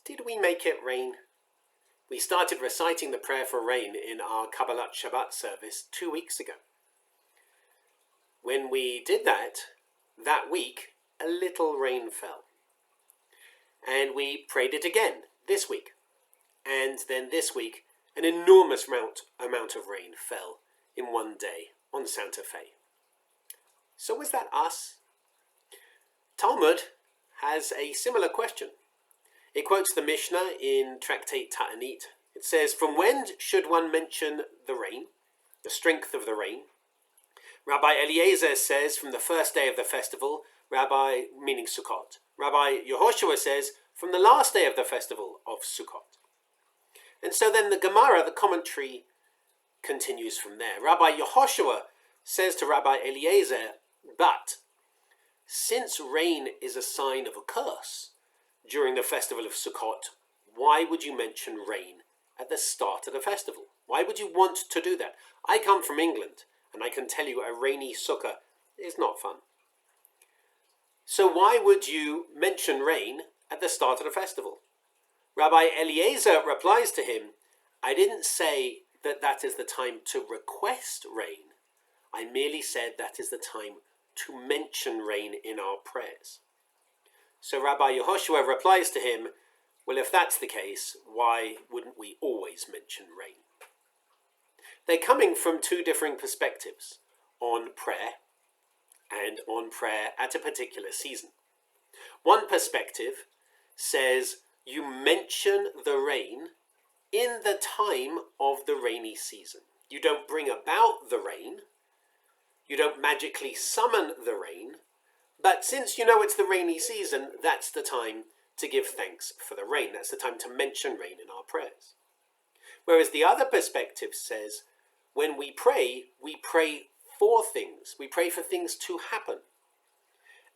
Did we make it rain? We started reciting the prayer for rain in our Pre-Shabbat service 2 weeks ago. When we did that week, a little rain fell. And we prayed it again this week. And then this week, an enormous amount of rain fell in one day on Santa Fe. So was that us? Talmud has a similar question. It quotes the Mishnah in Tractate Ta'anit. It says, "From when should one mention the rain, the strength of the rain?" Rabbi Eliezer says, from the first day of the festival, meaning Sukkot. Rabbi Yehoshua says, from the last day of the festival of Sukkot. And so then the Gemara, the commentary, continues from there. Rabbi Yehoshua says to Rabbi Eliezer, but since rain is a sign of a curse during the festival of Sukkot, why would you mention rain at the start of the festival? Why would you want to do that? I come from England, and I can tell you a rainy sukkah is not fun. So why would you mention rain at the start of the festival? Rabbi Eliezer replies to him, I didn't say that is the time to request rain. I merely said that is the time to mention rain in our prayers. So Rabbi Yehoshua replies to him, well, if that's the case, why wouldn't we always mention rain? They're coming from two different perspectives on prayer and on prayer at a particular season. One perspective says you mention the rain in the time of the rainy season. You don't bring about the rain. You don't magically summon the rain. But since you know it's the rainy season, that's the time to give thanks for the rain. That's the time to mention rain in our prayers. Whereas the other perspective says, when we pray for things. We pray for things to happen.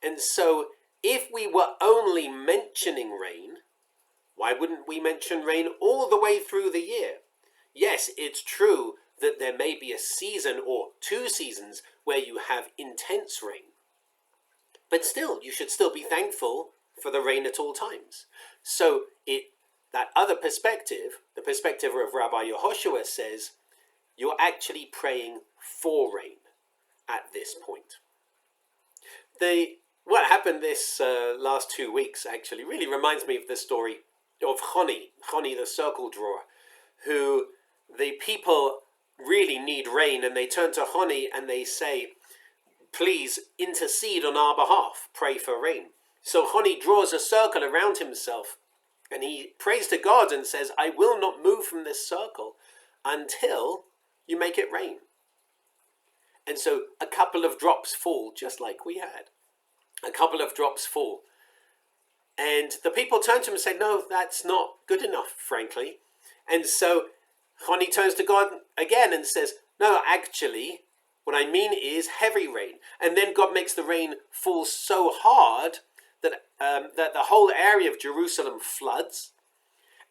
And so, if we were only mentioning rain, why wouldn't we mention rain all the way through the year? Yes, it's true that there may be a season or 2 seasons where you have intense rain. But still, you should still be thankful for the rain at all times. So that other perspective, the perspective of Rabbi Yehoshua, says you're actually praying for rain at this point. What happened this last 2 weeks actually really reminds me of the story of Choni the circle drawer, who the people really need rain, and they turn to Choni and they say, please intercede on our behalf, pray for rain. So Choni draws a circle around himself and he prays to God and says, I will not move from this circle until you make it rain. And so a couple of drops fall, just like we had. A couple of drops fall. And the people turn to him and say, no, that's not good enough, frankly. And so Choni turns to God again and says, no, actually, what I mean is heavy rain. And then God makes the rain fall so hard that the whole area of Jerusalem floods.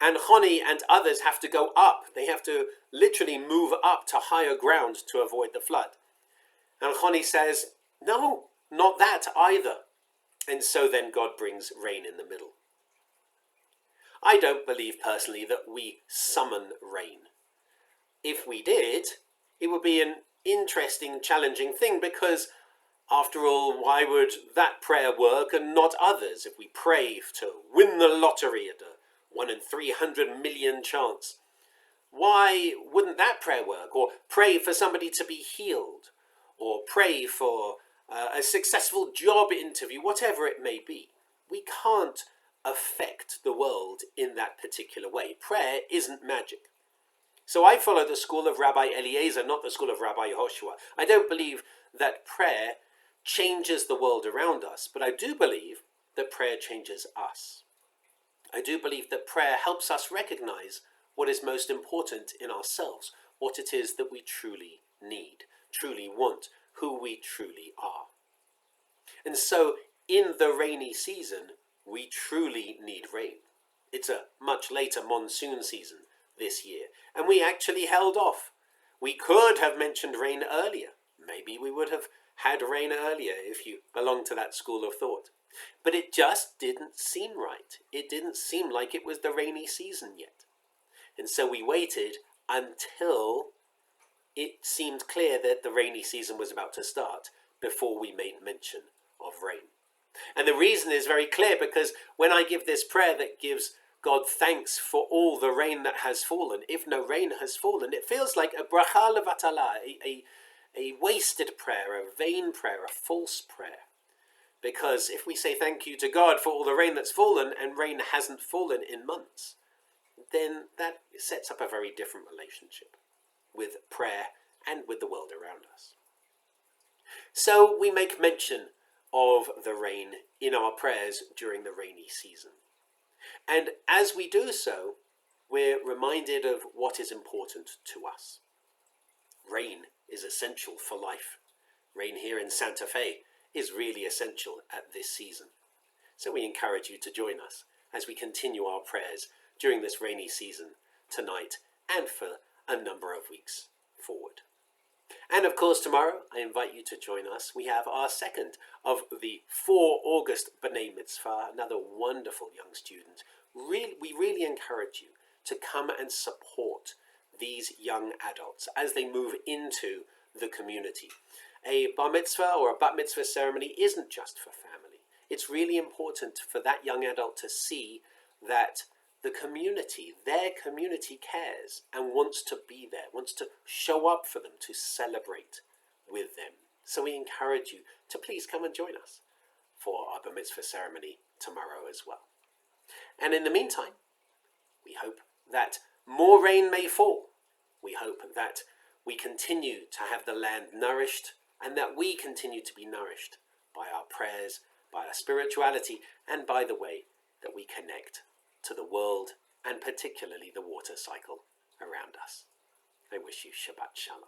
And Choni and others have to go up. They have to literally move up to higher ground to avoid the flood. And Choni says, no, not that either. And so then God brings rain in the middle. I don't believe personally that we summon rain. If we did, it would be an interesting, challenging thing, because after all, why would that prayer work and not others? If we pray to win the lottery at a 1 in 300 million chance, why wouldn't that prayer work? Or pray for somebody to be healed, or pray for a successful job interview, whatever it may be. We can't affect the world in that particular way. Prayer isn't magic. So I follow the school of Rabbi Eliezer, not the school of Rabbi Yehoshua. I don't believe that prayer changes the world around us, but I do believe that prayer changes us. I do believe that prayer helps us recognize what is most important in ourselves, what it is that we truly need, truly want, who we truly are. And so in the rainy season, we truly need rain. It's a much later monsoon season this year, and we actually held off. We could have mentioned rain earlier. Maybe we would have had rain earlier if you belong to that school of thought. But it just didn't seem right. It didn't seem like it was the rainy season yet. And so we waited until it seemed clear that the rainy season was about to start before we made mention of rain. And the reason is very clear, because when I give this prayer that gives God thanks for all the rain that has fallen, if no rain has fallen, it feels like a bracha levatala, a wasted prayer, a vain prayer, a false prayer. Because if we say thank you to God for all the rain that's fallen and rain hasn't fallen in months, then that sets up a very different relationship with prayer and with the world around us. So we make mention of the rain in our prayers during the rainy season. And as we do so, we're reminded of what is important to us. Rain is essential for life. Rain here in Santa Fe is really essential at this season. So we encourage you to join us as we continue our prayers during this rainy season tonight and for a number of weeks forward. And of course tomorrow I invite you to join us. We have our second of the 4 August B'nai Mitzvah, another wonderful young student. We really encourage you to come and support these young adults as they move into the community. A bar mitzvah or a bat mitzvah ceremony isn't just for family. It's really important for that young adult to see that the community, their community, cares and wants to be there, wants to show up for them, to celebrate with them. So we encourage you to please come and join us for our bar mitzvah ceremony tomorrow as well. And in the meantime, we hope that more rain may fall. We hope that we continue to have the land nourished, and that we continue to be nourished by our prayers, by our spirituality, and by the way that we connect to the world, and particularly the water cycle around us. I wish you Shabbat Shalom.